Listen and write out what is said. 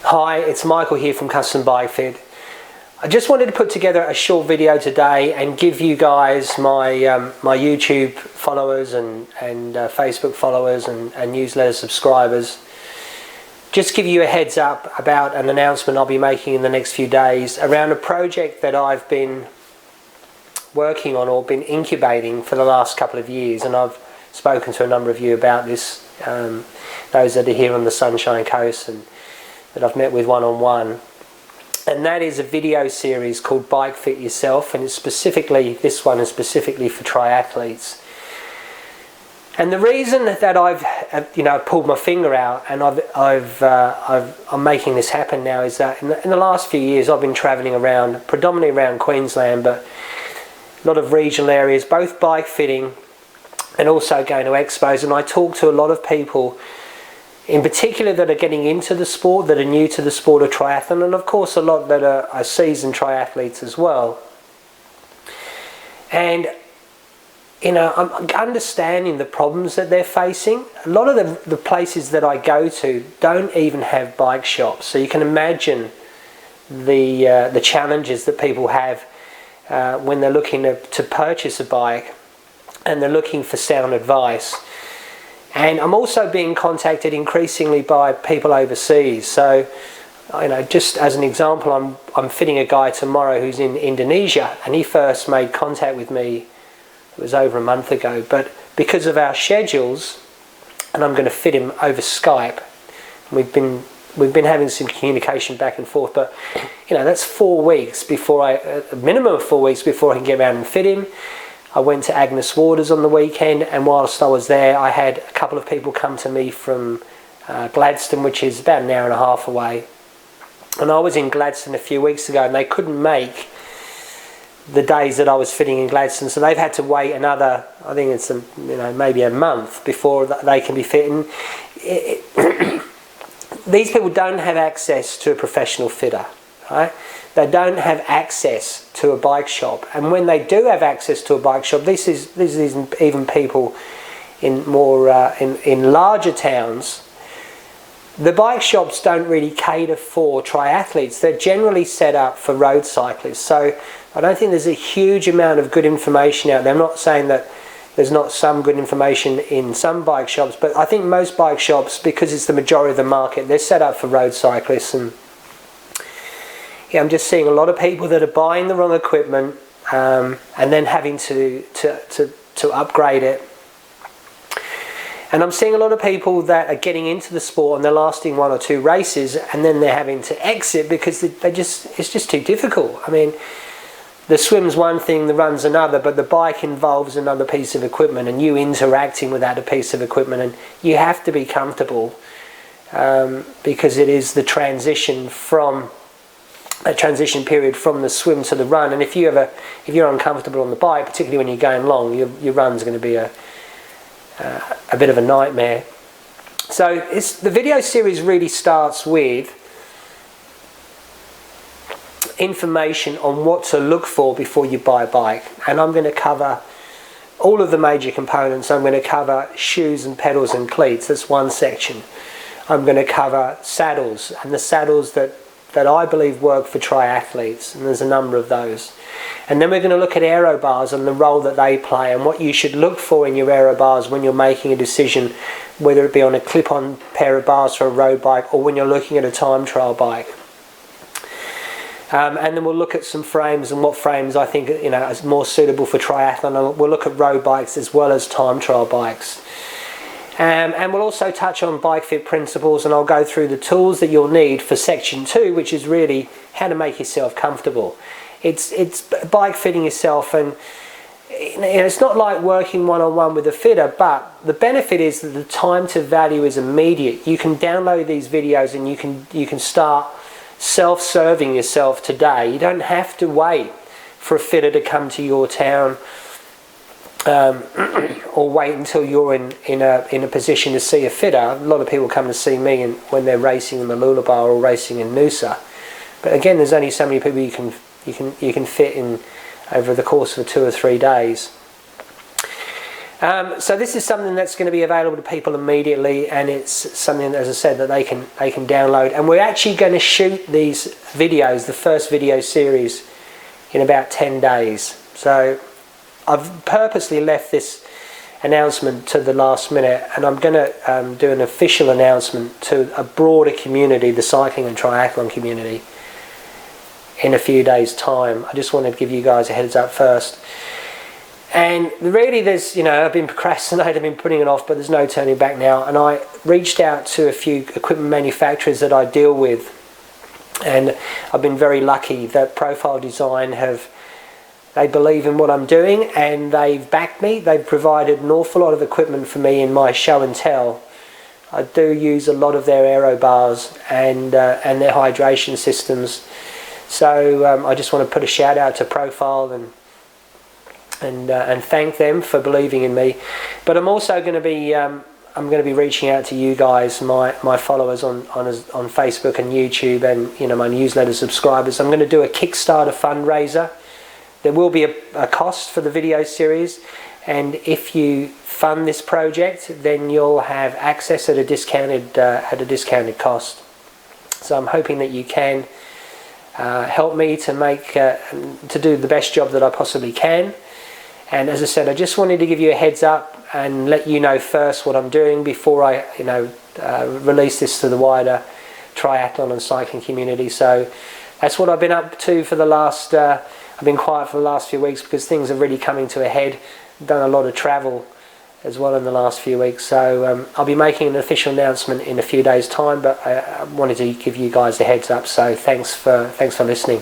Hi, it's Michael here from Custom Bike Fit. I just wanted to put together a short video today and give you guys my my YouTube followers and Facebook followers and newsletter subscribers, just give you a heads up about an announcement I'll be making in the next few days around a project that I've been working on or been incubating for the last couple of years, and I've spoken to a number of you about this, those that are here on the Sunshine Coast and that I've met with one-on-one. And that is a video series called Bike Fit Yourself, and it's specifically, this one is specifically for triathletes. And the reason that I've pulled my finger out and I'm making this happen now is that in the last few years I've been travelling around, predominantly around Queensland, but a lot of regional areas, both bike fitting and also going to expos, and I talk to a lot of people in particular that are getting into the sport, that are new to the sport of triathlon, and of course a lot that are seasoned triathletes as well. And I'm understanding the problems that they're facing. A lot of the places that I go to don't even have bike shops, so you can imagine the challenges that people have when they're looking to purchase a bike and they're looking for sound advice. And I'm also being contacted increasingly by people overseas. So, just as an example, I'm fitting a guy tomorrow who's in Indonesia, and he first made contact with me, it was over a month ago, but because of our schedules, and I'm going to fit him over Skype, we've been having some communication back and forth, but that's 4 weeks before a minimum of 4 weeks before I can get around and fit him. I went to Agnes Waters on the weekend, and whilst I was there I had a couple of people come to me from Gladstone, which is about an hour and a half away, and I was in Gladstone a few weeks ago and they couldn't make the days that I was fitting in Gladstone, so they've had to wait another, I think it's maybe a month before they can be fitting. These people don't have access to a professional fitter, right? They don't have access to a bike shop, and when they do have access to a bike shop, this is even people in more in larger towns. The bike shops don't really cater for triathletes. They're generally set up for road cyclists. So I don't think there's a huge amount of good information out there. I'm not saying that there's not some good information in some bike shops, but I think most bike shops, because it's the majority of the market, they're set up for road cyclists. And I'm just seeing a lot of people that are buying the wrong equipment and then having to upgrade it. And I'm seeing a lot of people that are getting into the sport and they're lasting 1 or 2 races, and then they're having to exit because it's just too difficult. I mean, the swim's one thing, the run's another, but the bike involves another piece of equipment and you interacting with that a piece of equipment, and you have to be comfortable because it is the transition period from the swim to the run. And if you're uncomfortable on the bike, particularly when you're going long, your run's going to be a bit of a nightmare. So the video series really starts with information on what to look for before you buy a bike, and I'm going to cover all of the major components. I'm going to cover shoes and pedals and cleats, that's one section. I'm going to cover saddles, and the saddles that I believe work for triathletes, and there's a number of those. And then we're going to look at aero bars and the role that they play, and what you should look for in your aero bars when you're making a decision, whether it be on a clip-on pair of bars for a road bike or when you're looking at a time trial bike. And then we'll look at some frames and what frames I think are more suitable for triathlon. And we'll look at road bikes as well as time trial bikes. And we'll also touch on bike fit principles, and I'll go through the tools that you'll need for section 2, which is really how to make yourself comfortable. It's bike fitting yourself, and it's not like working one-on-one with a fitter, but the benefit is that the time to value is immediate. You can download these videos and you can start self-serving yourself today. You don't have to wait for a fitter to come to your town or wait until you're in a position to see a fitter. A lot of people come to see me when they're racing in the Mooloolaba or racing in Noosa. But again, there's only so many people you can fit in over the course of 2 or 3 days. So this is something that's going to be available to people immediately, and it's something, as I said, that they can download. And we're actually going to shoot these videos, the first video series, in about 10 days. So I've purposely left this announcement to the last minute, and I'm going to do an official announcement to a broader community, the cycling and triathlon community, in a few days' time. I just wanted to give you guys a heads up first. And really there's, I've been procrastinating, I've been putting it off, but there's no turning back now. And I reached out to a few equipment manufacturers that I deal with, and I've been very lucky that Profile Design they believe in what I'm doing, and they've backed me. They've provided an awful lot of equipment for me in my show and tell. I do use a lot of their aero bars and their hydration systems. So I just want to put a shout out to Profile and thank them for believing in me. But I'm also going to be reaching out to you guys, my followers on Facebook and YouTube, and my newsletter subscribers. I'm going to do a Kickstarter fundraiser. There will be a cost for the video series, and if you fund this project, then you'll have access at a discounted cost. So I'm hoping that you can help me to do the best job that I possibly can. And as I said, I just wanted to give you a heads up and let you know first what I'm doing before I release this to the wider triathlon and cycling community. So that's what I've been up to for the last I've been quiet for the last few weeks because things are really coming to a head. I've done a lot of travel as well in the last few weeks, so I'll be making an official announcement in a few days' time, but I wanted to give you guys a heads up. So thanks for listening.